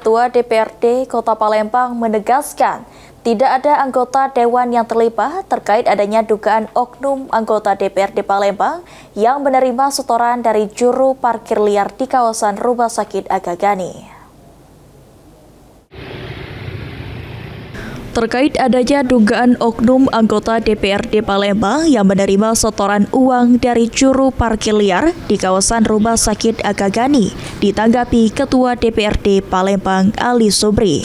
Ketua DPRD Kota Palembang menegaskan tidak ada anggota dewan yang terlibat terkait adanya dugaan oknum anggota DPRD Palembang yang menerima setoran dari juru parkir liar di kawasan Rumah Sakit Agagani. Terkait adanya dugaan oknum anggota DPRD Palembang yang menerima setoran uang dari juru parkir liar di kawasan Rumah Sakit Agagani, ditanggapi Ketua DPRD Palembang Ali Sobri.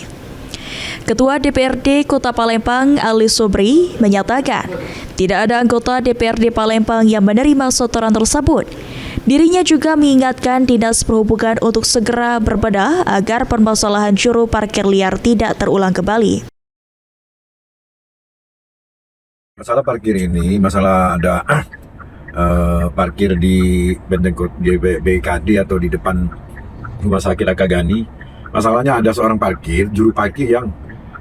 Ketua DPRD Kota Palembang Ali Sobri menyatakan tidak ada anggota DPRD Palembang yang menerima setoran tersebut. Dirinya juga mengingatkan Dinas Perhubungan untuk segera berbenah agar permasalahan juru parkir liar tidak terulang kembali. Masalah parkir ini, masalah ada parkir di Benteng di BKD atau di depan Rumah Sakit Agagani. Masalahnya ada seorang juru parkir yang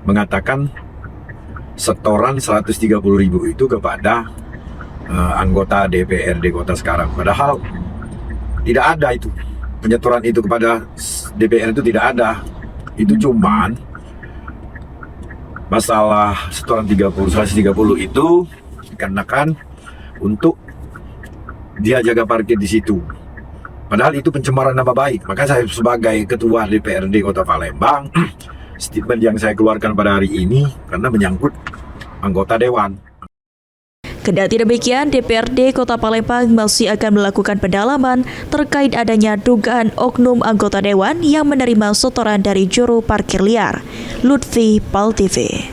mengatakan setoran 130.000 itu kepada anggota DPRD kota sekarang. Padahal tidak ada itu. Penyetoran itu kepada DPR itu tidak ada. Itu cuman masalah setoran 130 itu dikarenakan untuk dia jaga parkir di situ. Padahal itu pencemaran nama baik. Maka saya sebagai Ketua DPRD Kota Palembang, statement yang saya keluarkan pada hari ini karena menyangkut anggota dewan. Kendati demikian, DPRD Kota Palembang masih akan melakukan pendalaman terkait adanya dugaan oknum anggota dewan yang menerima setoran dari juru parkir liar. Lutfi, PAL TV.